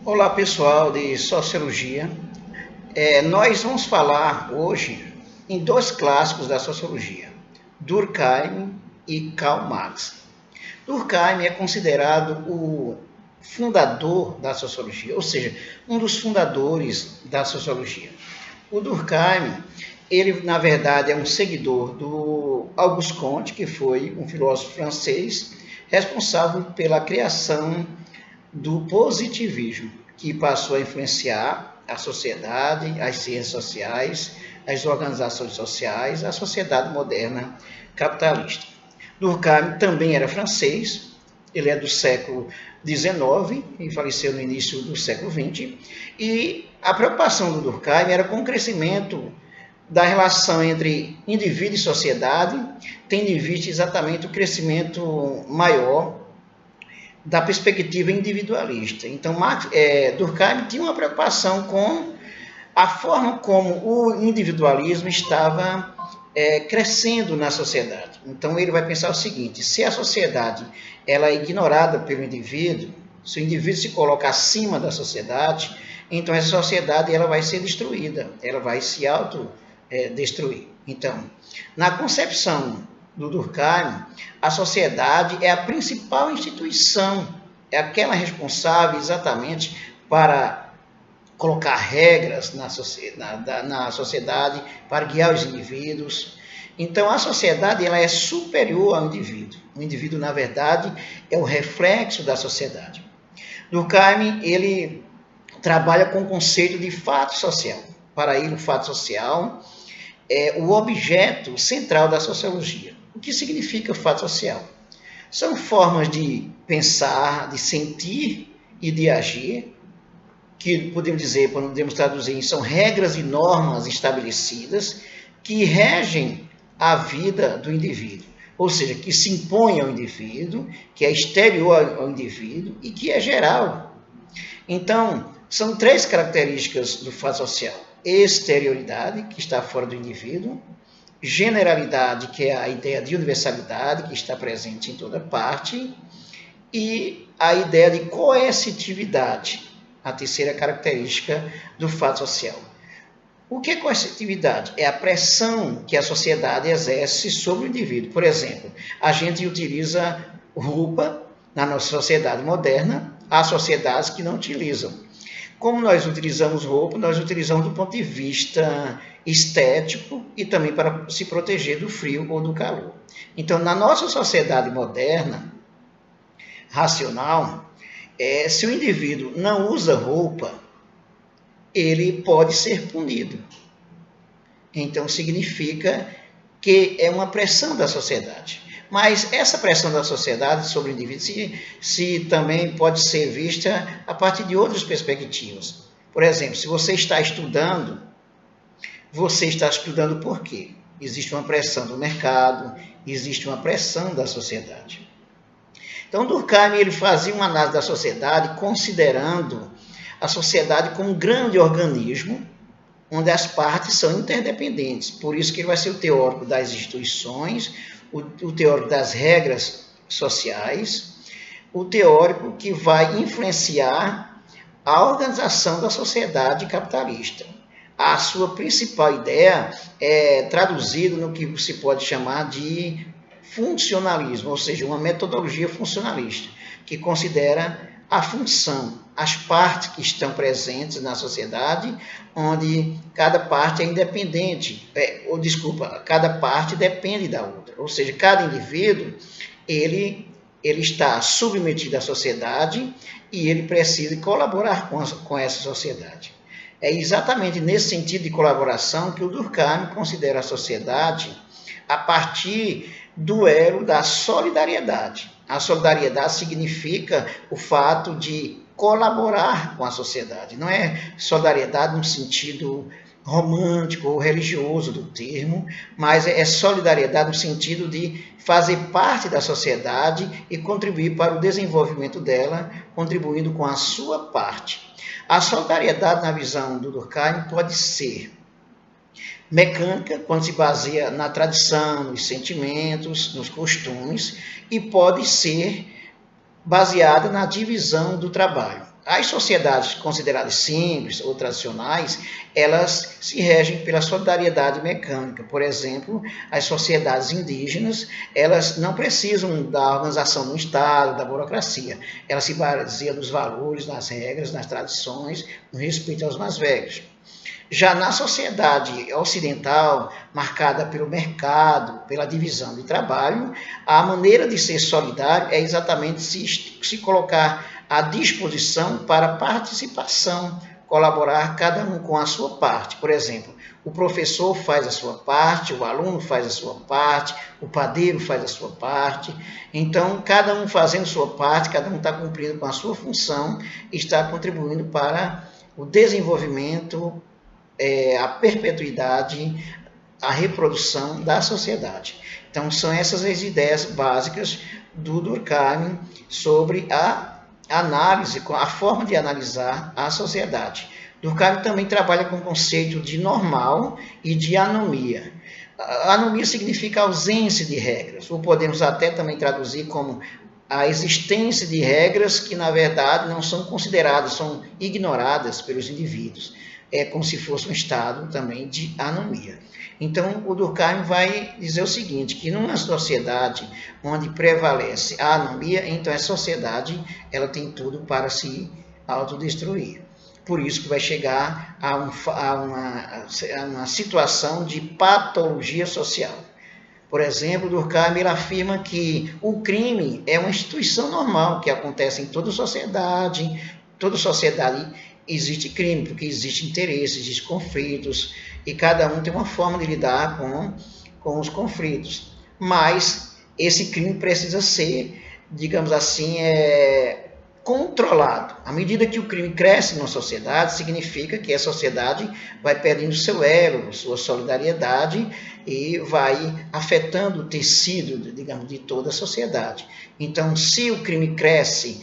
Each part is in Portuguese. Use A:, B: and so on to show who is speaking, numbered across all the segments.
A: Olá pessoal de Sociologia, nós vamos falar hoje em dois clássicos da Sociologia, Durkheim e Karl Marx. Durkheim é considerado o fundador da Sociologia, ou seja, um dos fundadores da Sociologia. O Durkheim, ele na verdade é um seguidor do Auguste Comte, que foi um filósofo francês responsável pela criação do positivismo, que passou a influenciar a sociedade, as ciências sociais, as organizações sociais, a sociedade moderna capitalista. Durkheim também era francês, ele é do século XIX e faleceu no início do século XX, e a preocupação do Durkheim era com o crescimento da relação entre indivíduo e sociedade, tendo em vista exatamente o crescimento maior da perspectiva individualista. Então, Durkheim tinha uma preocupação com a forma como o individualismo estava crescendo na sociedade. Então, ele vai pensar o seguinte: se a sociedade ela é ignorada pelo indivíduo, se o indivíduo se coloca acima da sociedade, então essa sociedade ela vai ser destruída, ela vai se autodestruir. Então, na concepção do Durkheim, a sociedade é a principal instituição, é aquela responsável exatamente para colocar regras na sociedade, para guiar os indivíduos. Então, a sociedade ela é superior ao indivíduo. O indivíduo, na verdade, é o reflexo da sociedade. Durkheim, ele trabalha com o conceito de fato social. Para ele, o fato social é o objeto central da sociologia. O que significa fato social? São formas de pensar, de sentir e de agir, que podemos traduzir, são regras e normas estabelecidas que regem a vida do indivíduo, ou seja, que se impõe ao indivíduo, que é exterior ao indivíduo e que é geral. Então, são três características do fato social: exterioridade, que está fora do indivíduo; generalidade, que é a ideia de universalidade, que está presente em toda parte; e a ideia de coercitividade, a terceira característica do fato social. O que é coercitividade? É a pressão que a sociedade exerce sobre o indivíduo. Por exemplo, a gente utiliza roupa na nossa sociedade moderna, há sociedades que não utilizam. Como nós utilizamos roupa, nós utilizamos do ponto de vista estético e também para se proteger do frio ou do calor. Então, na nossa sociedade moderna, racional, se o indivíduo não usa roupa, ele pode ser punido. Então, significa que é uma pressão da sociedade. Mas essa pressão da sociedade sobre o indivíduo se também pode ser vista a partir de outras perspectivas. Por exemplo, se você está estudando por quê? Existe uma pressão do mercado, existe uma pressão da sociedade. Então, Durkheim ele fazia uma análise da sociedade considerando a sociedade como um grande organismo onde as partes são interdependentes. Por isso que ele vai ser o teórico das instituições, o teórico das regras sociais, o teórico que vai influenciar a organização da sociedade capitalista. A sua principal ideia é traduzida no que se pode chamar de funcionalismo, ou seja, uma metodologia funcionalista, que considera a função, as partes que estão presentes na sociedade, onde cada parte é independente, cada parte depende da outra. Ou seja, cada indivíduo, ele está submetido à sociedade e ele precisa colaborar com essa sociedade. É exatamente nesse sentido de colaboração que o Durkheim considera a sociedade a partir do elo da solidariedade. A solidariedade significa o fato de colaborar com a sociedade. Não é solidariedade no sentido romântico ou religioso do termo, mas é solidariedade no sentido de fazer parte da sociedade e contribuir para o desenvolvimento dela, contribuindo com a sua parte. A solidariedade, na visão do Durkheim, pode ser mecânica, quando se baseia na tradição, nos sentimentos, nos costumes, e pode ser baseada na divisão do trabalho. as sociedades consideradas simples ou tradicionais, elas se regem pela solidariedade mecânica. Por exemplo, as sociedades indígenas, elas não precisam da organização do Estado, da burocracia. Elas se baseiam nos valores, nas regras, nas tradições, no respeito aos mais velhos. Já na sociedade ocidental, marcada pelo mercado, pela divisão de trabalho, a maneira de ser solidário é exatamente se colocar à disposição para participação, colaborar cada um com a sua parte. Por exemplo, o professor faz a sua parte, o aluno faz a sua parte, o padeiro faz a sua parte. Então, cada um fazendo sua parte, cada um está cumprindo com a sua função, está contribuindo para o desenvolvimento, a perpetuidade, a reprodução da sociedade. Então, são essas as ideias básicas do Durkheim sobre a análise, a forma de analisar a sociedade. Durkheim também trabalha com o conceito de normal e de anomia. A anomia significa ausência de regras, ou podemos até também traduzir como a existência de regras que, na verdade, não são consideradas, são ignoradas pelos indivíduos. É como se fosse um estado também de anomia. Então, o Durkheim vai dizer o seguinte, que numa sociedade onde prevalece a anomia, então a sociedade ela tem tudo para se autodestruir. Por isso que vai chegar a uma situação de patologia social. Por exemplo, Durkheim ele afirma que o crime é uma instituição normal que acontece em toda sociedade existe crime, porque existe interesse, existem conflitos, e cada um tem uma forma de lidar com os conflitos. Mas esse crime precisa ser, digamos assim, controlado. À medida que o crime cresce numa sociedade, significa que a sociedade vai perdendo seu elo, sua solidariedade, e vai afetando o tecido, digamos, de toda a sociedade. Então, se o crime cresce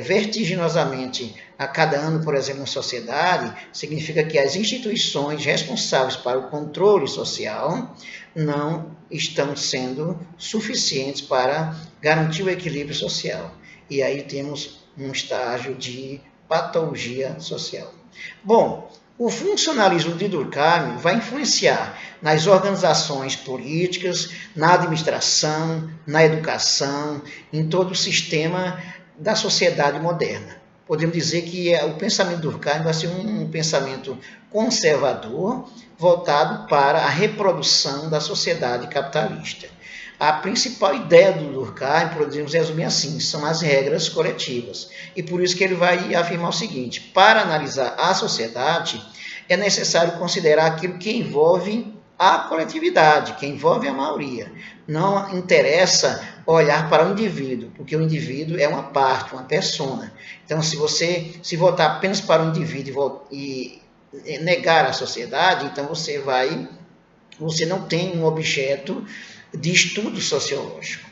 A: vertiginosamente a cada ano, por exemplo, na sociedade, significa que as instituições responsáveis para o controle social não estão sendo suficientes para garantir o equilíbrio social. E aí temos um estágio de patologia social. Bom, o funcionalismo de Durkheim vai influenciar nas organizações políticas, na administração, na educação, em todo o sistema da sociedade moderna. Podemos dizer que o pensamento de Durkheim vai ser um pensamento conservador, voltado para a reprodução da sociedade capitalista. A principal ideia do Durkheim, podemos resumir assim, são as regras coletivas. E por isso que ele vai afirmar o seguinte, para analisar a sociedade, é necessário considerar aquilo que envolve a coletividade, que envolve a maioria. Não interessa olhar para o indivíduo, porque o indivíduo é uma parte, uma persona. Então, se voltar apenas para o indivíduo e negar a sociedade, então você não tem um objeto de estudo sociológico.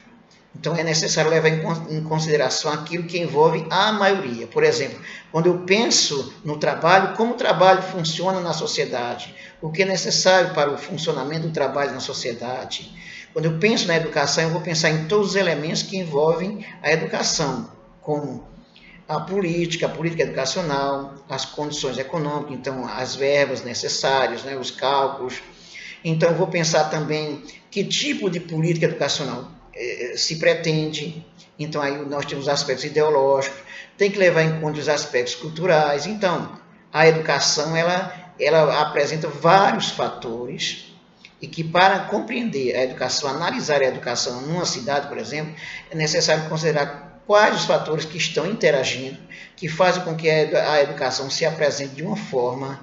A: Então, é necessário levar em consideração aquilo que envolve a maioria. Por exemplo, quando eu penso no trabalho, como o trabalho funciona na sociedade, o que é necessário para o funcionamento do trabalho na sociedade. Quando eu penso na educação, eu vou pensar em todos os elementos que envolvem a educação, como a política educacional, as condições econômicas, então as verbas necessárias, os cálculos. Então, eu vou pensar também que tipo de política educacional se pretende. Então, aí nós temos aspectos ideológicos, tem que levar em conta os aspectos culturais. Então, a educação, ela apresenta vários fatores e que para compreender a educação, analisar a educação numa cidade, por exemplo, é necessário considerar quais os fatores que estão interagindo, que fazem com que a educação se apresente de uma forma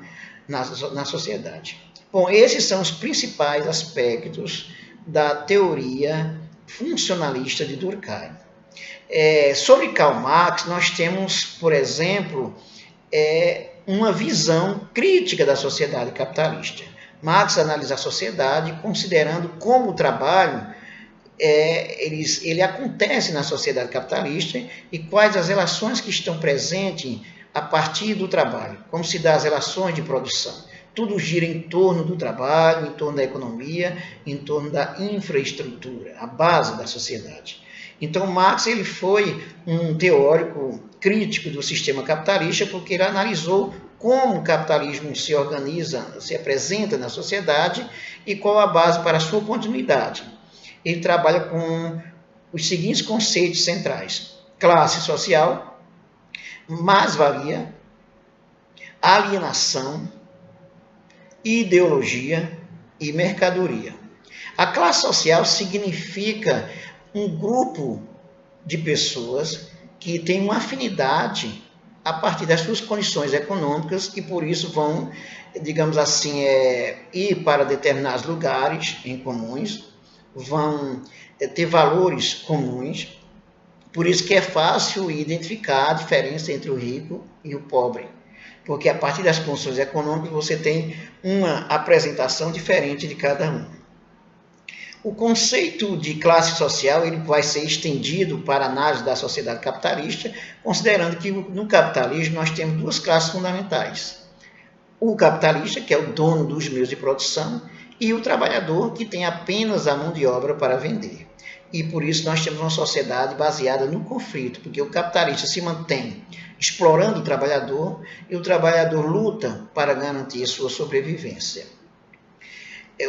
A: na sociedade. Bom, esses são os principais aspectos da teoria funcionalista de Durkheim. Sobre Karl Marx, nós temos, por exemplo, uma visão crítica da sociedade capitalista. Marx analisa a sociedade considerando como o trabalho ele acontece na sociedade capitalista e quais as relações que estão presentes a partir do trabalho, como se dá as relações de produção. Tudo gira em torno do trabalho, em torno da economia, em torno da infraestrutura, a base da sociedade. Então, Marx ele foi um teórico crítico do sistema capitalista porque ele analisou como o capitalismo se organiza, se apresenta na sociedade e qual a base para a sua continuidade. Ele trabalha com os seguintes conceitos centrais: classe social, mais-valia, alienação, ideologia e mercadoria. A classe social significa um grupo de pessoas que tem uma afinidade a partir das suas condições econômicas e por isso vão, digamos assim, ir para determinados lugares em comuns, vão ter valores comuns, por isso que é fácil identificar a diferença entre o rico e o pobre, porque a partir das condições econômicas você tem uma apresentação diferente de cada um. O conceito de classe social ele vai ser estendido para a análise da sociedade capitalista, considerando que no capitalismo nós temos duas classes fundamentais. O capitalista, que é o dono dos meios de produção, e o trabalhador, que tem apenas a mão de obra para vender. E por isso nós temos uma sociedade baseada no conflito, porque o capitalista se mantém explorando o trabalhador e o trabalhador luta para garantir sua sobrevivência.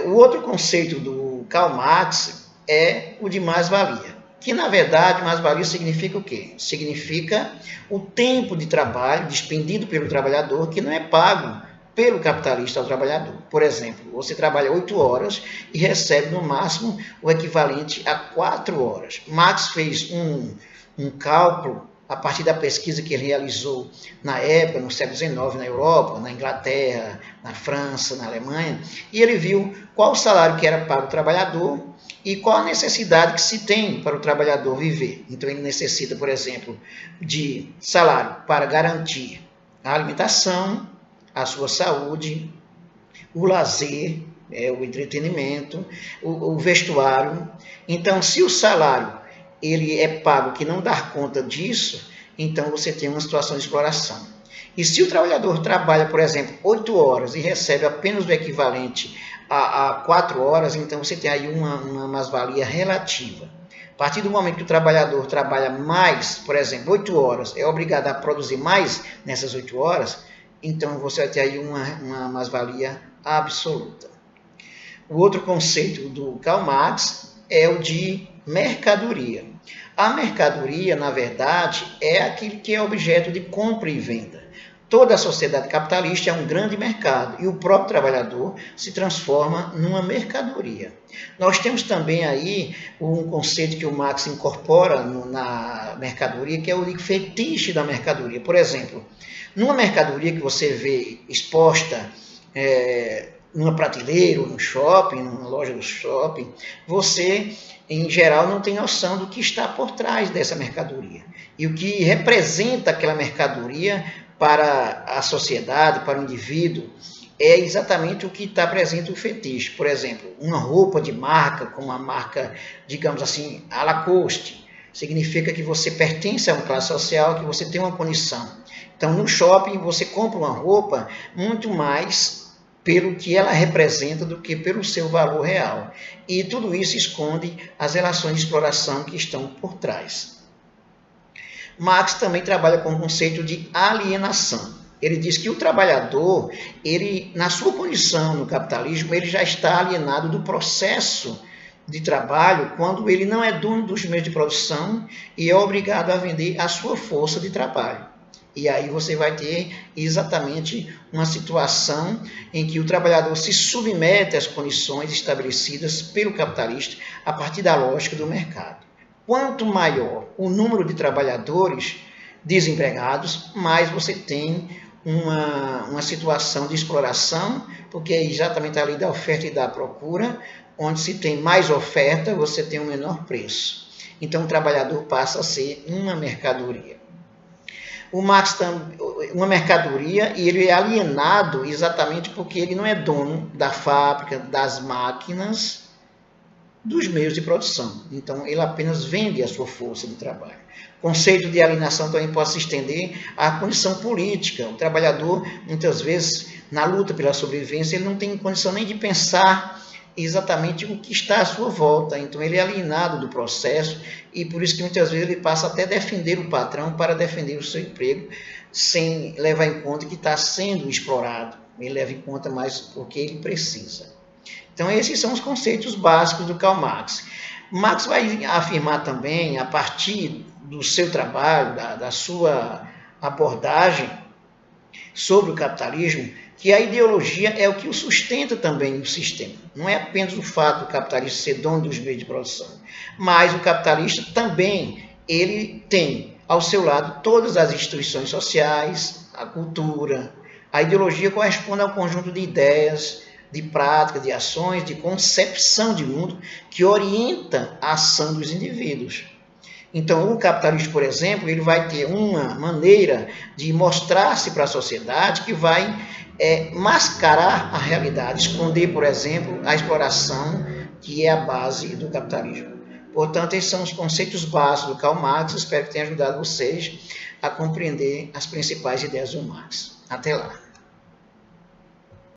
A: O outro conceito do Karl Marx é o de mais-valia, que na verdade mais-valia significa o quê? Significa o tempo de trabalho despendido pelo trabalhador que não é pago pelo capitalista ao trabalhador. Por exemplo, você trabalha 8 horas e recebe no máximo o equivalente a 4 horas. Marx fez um cálculo a partir da pesquisa que ele realizou na época, no século XIX, na Europa, na Inglaterra, na França, na Alemanha, e ele viu qual o salário que era para o trabalhador e qual a necessidade que se tem para o trabalhador viver. Então ele necessita, por exemplo, de salário para garantir a alimentação, a sua saúde, o lazer, o entretenimento, o vestuário. Então, se o salário ele é pago que não dá conta disso, então você tem uma situação de exploração. E se o trabalhador trabalha, por exemplo, 8 horas e recebe apenas o equivalente a 4 horas, então você tem aí uma mais-valia relativa. A partir do momento que o trabalhador trabalha mais, por exemplo, 8 horas, é obrigado a produzir mais nessas 8 horas, então você vai ter aí uma mais-valia absoluta. O outro conceito do Karl Marx é o de mercadoria. A mercadoria, na verdade, é aquilo que é objeto de compra e venda. Toda a sociedade capitalista é um grande mercado e o próprio trabalhador se transforma numa mercadoria. Nós temos também aí um conceito que o Marx incorpora na mercadoria, que é o fetiche da mercadoria. Por exemplo, numa mercadoria que você vê exposta numa prateleira, no shopping, numa loja do shopping, você, em geral, não tem noção do que está por trás dessa mercadoria. E o que representa aquela mercadoria para a sociedade, para o indivíduo, é exatamente o que está presente no fetiche. Por exemplo, uma roupa de marca, como a marca, digamos assim, a Lacoste, significa que você pertence a uma classe social, que você tem uma condição. Então, no shopping, você compra uma roupa muito mais pelo que ela representa do que pelo seu valor real. E tudo isso esconde as relações de exploração que estão por trás. Marx também trabalha com o conceito de alienação. Ele diz que o trabalhador, ele, na sua condição no capitalismo, ele já está alienado do processo de trabalho quando ele não é dono dos meios de produção e é obrigado a vender a sua força de trabalho. E aí você vai ter exatamente uma situação em que o trabalhador se submete às condições estabelecidas pelo capitalista a partir da lógica do mercado. Quanto maior o número de trabalhadores desempregados, mais você tem uma situação de exploração, porque é exatamente a lei da oferta e da procura, onde se tem mais oferta, você tem um menor preço. Então o trabalhador passa a ser uma mercadoria. O Marx uma mercadoria e ele é alienado exatamente porque ele não é dono da fábrica, das máquinas, dos meios de produção. Então, ele apenas vende a sua força de trabalho. O conceito de alienação também pode se estender à condição política. O trabalhador, muitas vezes, na luta pela sobrevivência, ele não tem condição nem de pensar exatamente o que está à sua volta. Então ele é alienado do processo e por isso que muitas vezes ele passa até a defender o patrão para defender o seu emprego, sem levar em conta que está sendo explorado. Ele leva em conta mais porque ele precisa. Então esses são os conceitos básicos do Karl Marx. Marx vai afirmar também, a partir do seu trabalho, da sua abordagem sobre o capitalismo, que a ideologia é o que o sustenta também o sistema. Não é apenas o fato do capitalista ser dono dos meios de produção, mas o capitalista também ele tem ao seu lado todas as instituições sociais, a cultura. A ideologia corresponde ao conjunto de ideias, de práticas, de ações, de concepção de mundo que orienta a ação dos indivíduos. Então, o capitalista, por exemplo, ele vai ter uma maneira de mostrar-se para a sociedade que vai mascarar a realidade, esconder, por exemplo, a exploração, que é a base do capitalismo. Portanto, esses são os conceitos básicos do Karl Marx. Espero que tenha ajudado vocês a compreender as principais ideias do Marx. Até lá.